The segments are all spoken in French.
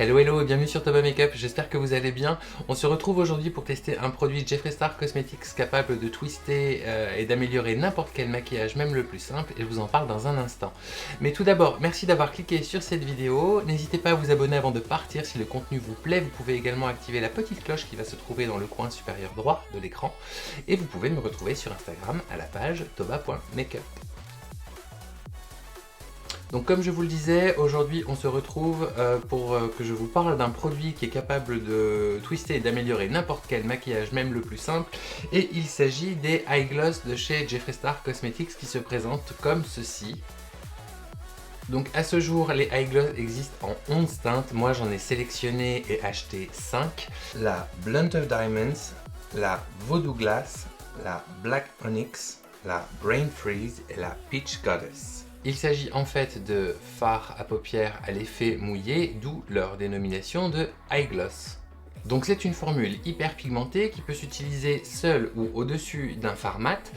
Hello hello et bienvenue sur Toba Makeup, j'espère que vous allez bien. On se retrouve aujourd'hui pour tester un produit Jeffree Star Cosmetics capable de twister et d'améliorer n'importe quel maquillage, même le plus simple, et je vous en parle dans un instant. Mais tout d'abord, merci d'avoir cliqué sur cette vidéo. N'hésitez pas à vous abonner avant de partir si le contenu vous plaît. Vous pouvez également activer la petite cloche qui va se trouver dans le coin supérieur droit de l'écran. Et vous pouvez me retrouver sur Instagram à la page toba.makeup. Donc comme je vous le disais, aujourd'hui on se retrouve pour que je vous parle d'un produit qui est capable de twister et d'améliorer n'importe quel maquillage, même le plus simple. Et il s'agit des Eye Gloss de chez Jeffree Star Cosmetics qui se présentent comme ceci. Donc à ce jour, les Eye Gloss existent en 11 teintes. Moi j'en ai sélectionné et acheté 5. La Blunt of Diamonds, la Voodoo Glass, la Black Onyx, la Brain Freeze et la Peach Goddess. Il s'agit en fait de fards à paupières à l'effet mouillé, d'où leur dénomination de Eye Gloss. Donc c'est une formule hyper pigmentée qui peut s'utiliser seule ou au-dessus d'un fard mat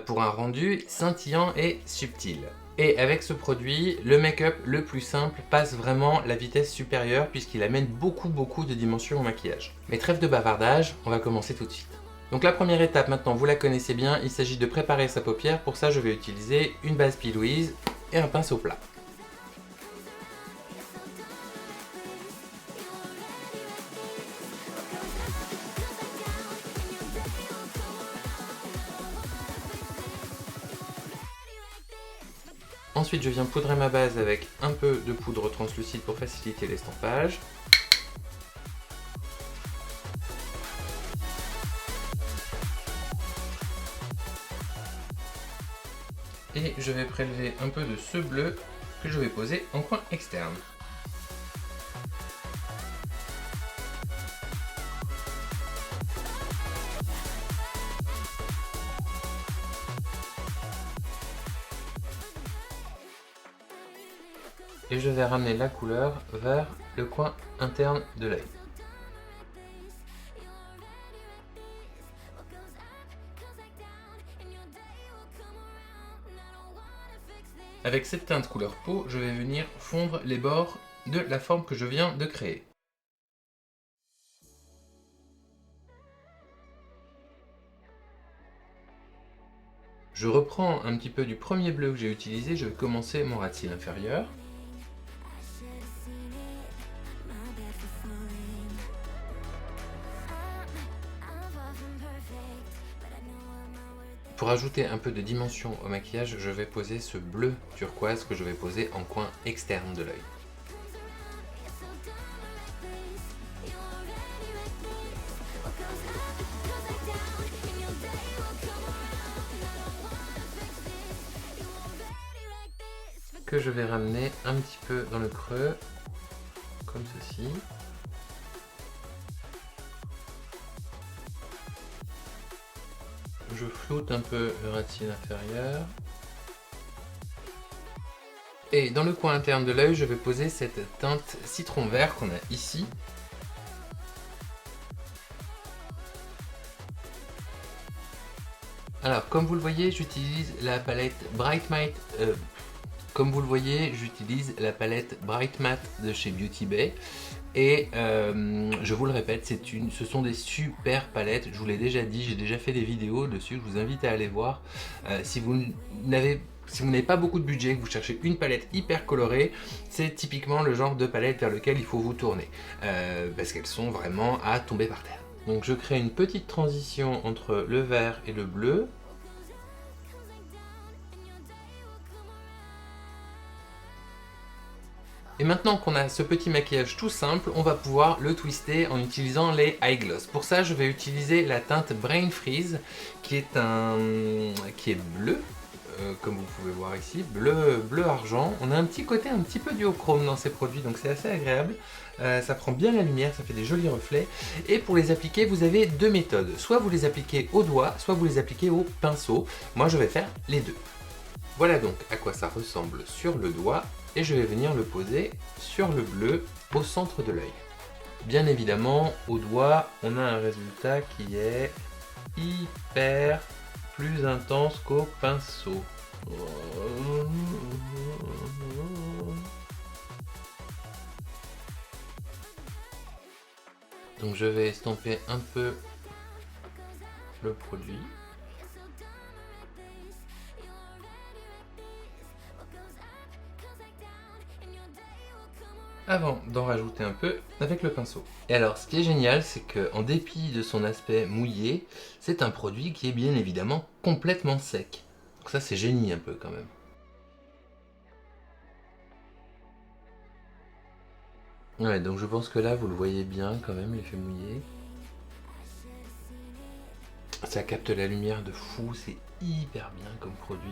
pour un rendu scintillant et subtil. Et avec ce produit, le make-up le plus simple passe vraiment la vitesse supérieure puisqu'il amène beaucoup de dimensions au maquillage. Mais trêve de bavardage, on va commencer tout de suite. Donc la première étape maintenant, vous la connaissez bien, il s'agit de préparer sa paupière. Pour ça, je vais utiliser une base P. Louise et un pinceau plat. Ensuite, je viens poudrer ma base avec un peu de poudre translucide pour faciliter l'estampage. Et je vais prélever un peu de ce bleu que je vais poser en coin externe. Et je vais ramener la couleur vers le coin interne de l'œil. Avec cette teinte couleur peau, je vais venir fondre les bords de la forme que je viens de créer. Je reprends un petit peu du premier bleu que j'ai utilisé, je vais commencer mon ras de cils inférieur. Pour ajouter un peu de dimension au maquillage, je vais poser ce bleu turquoise que je vais poser en coin externe de l'œil. Que je vais ramener un petit peu dans le creux, comme ceci. Je floute un peu le ras de cils inférieur. Et dans le coin interne de l'œil, je vais poser cette teinte citron vert qu'on a ici. Alors, comme vous le voyez, j'utilise la palette Bright Matte. Bright Matte de chez Beauty Bay. Et je vous le répète, ce sont des super palettes. Je vous l'ai déjà dit, j'ai déjà fait des vidéos dessus. Je vous invite à aller voir. Si vous n'avez pas beaucoup de budget, que vous cherchez une palette hyper colorée, c'est typiquement le genre de palette vers lequel il faut vous tourner. Parce qu'elles sont vraiment à tomber par terre. Donc je crée une petite transition entre le vert et le bleu. Et maintenant qu'on a ce petit maquillage tout simple, on va pouvoir le twister en utilisant les Eye Gloss. Pour ça, je vais utiliser la teinte Brain Freeze qui est bleu, comme vous pouvez voir ici, bleu argent. On a un petit côté un petit peu duochrome dans ces produits, donc c'est assez agréable. Ça prend bien la lumière, ça fait des jolis reflets. Et pour les appliquer, vous avez deux méthodes. Soit vous les appliquez au doigt, soit vous les appliquez au pinceau. Moi, je vais faire les deux. Voilà donc à quoi ça ressemble sur le doigt. Et je vais venir le poser sur le bleu au centre de l'œil. Bien évidemment, au doigt, on a un résultat qui est hyper plus intense qu'au pinceau. Donc je vais estomper un peu le produit. Avant d'en rajouter un peu avec le pinceau. Et alors ce qui est génial, c'est qu'en dépit de son aspect mouillé, c'est un produit qui est bien évidemment complètement sec. Donc ça c'est génie un peu quand même. Ouais, donc je pense que là vous le voyez bien quand même, l'effet mouillé. Ça capte la lumière de fou, c'est hyper bien comme produit.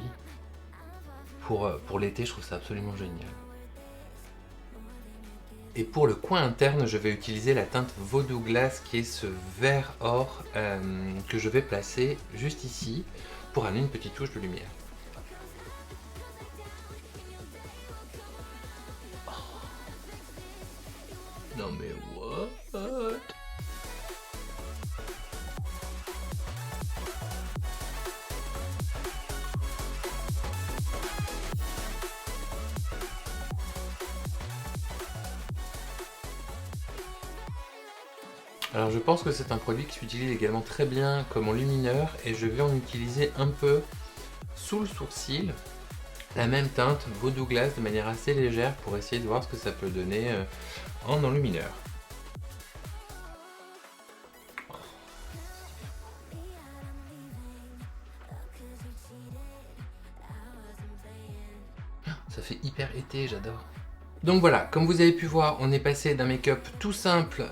Pour l'été, je trouve ça absolument génial. Et pour le coin interne, je vais utiliser la teinte Voodoo Glass qui est ce vert or que je vais placer juste ici pour amener une petite touche de lumière. Non mais what? Alors je pense que c'est un produit qui s'utilise également très bien comme enlumineur et je vais en utiliser un peu sous le sourcil, la même teinte Voodoo Glass de manière assez légère pour essayer de voir ce que ça peut donner en enlumineur. Ça fait hyper été, j'adore. Donc voilà, comme vous avez pu voir, on est passé d'un make-up tout simple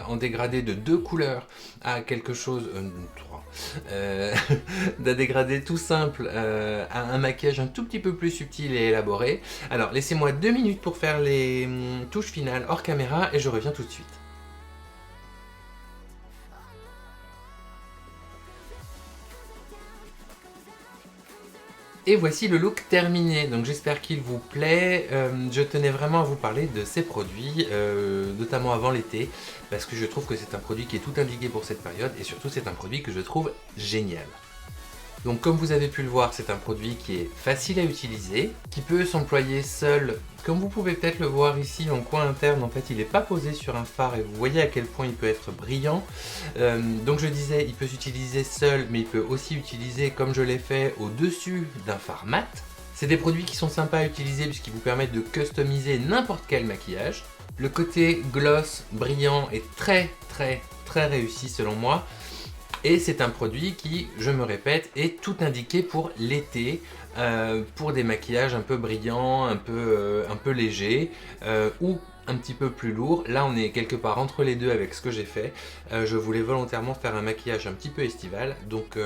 en dégradé de 2 couleurs à quelque chose... 3. D'un dégradé tout simple à un maquillage un tout petit peu plus subtil et élaboré. Alors laissez-moi 2 minutes pour faire les touches finales hors caméra et je reviens tout de suite. Et voici le look terminé, donc j'espère qu'il vous plaît. Je tenais vraiment à vous parler de ces produits, notamment avant l'été, parce que je trouve que c'est un produit qui est tout indiqué pour cette période, et surtout c'est un produit que je trouve génial. Donc comme vous avez pu le voir, c'est un produit qui est facile à utiliser, qui peut s'employer seul. Comme vous pouvez peut-être le voir ici en coin interne, en fait il n'est pas posé sur un fard et vous voyez à quel point il peut être brillant. Donc je disais, il peut s'utiliser seul, mais il peut aussi utiliser comme je l'ai fait au-dessus d'un fard mat. C'est des produits qui sont sympas à utiliser puisqu'ils vous permettent de customiser n'importe quel maquillage. Le côté gloss brillant est très réussi selon moi. Et c'est un produit qui, je me répète, est tout indiqué pour l'été, pour des maquillages un peu brillants, un peu légers, ou un petit peu plus lourds. Là, on est quelque part entre les deux avec ce que j'ai fait. Je voulais volontairement faire un maquillage un petit peu estival, donc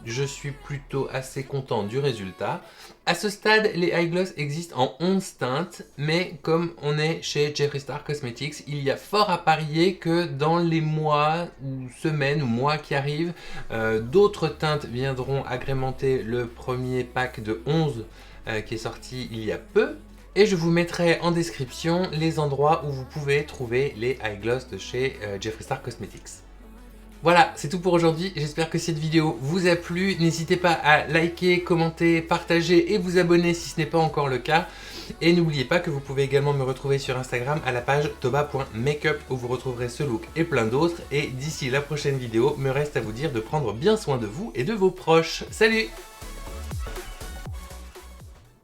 je suis plutôt assez content du résultat. À ce stade, les eye gloss existent en 11 teintes, mais comme on est chez Jeffree Star Cosmetics, il y a fort à parier que dans les mois ou semaines ou mois qui arrivent, d'autres teintes viendront agrémenter le premier pack de 11 qui est sorti il y a peu. Et je vous mettrai en description les endroits où vous pouvez trouver les eye gloss de chez Jeffree Star Cosmetics. Voilà, c'est tout pour aujourd'hui. J'espère que cette vidéo vous a plu. N'hésitez pas à liker, commenter, partager et vous abonner si ce n'est pas encore le cas. Et n'oubliez pas que vous pouvez également me retrouver sur Instagram à la page toba.makeup où vous retrouverez ce look et plein d'autres. Et d'ici la prochaine vidéo, me reste à vous dire de prendre bien soin de vous et de vos proches. Salut!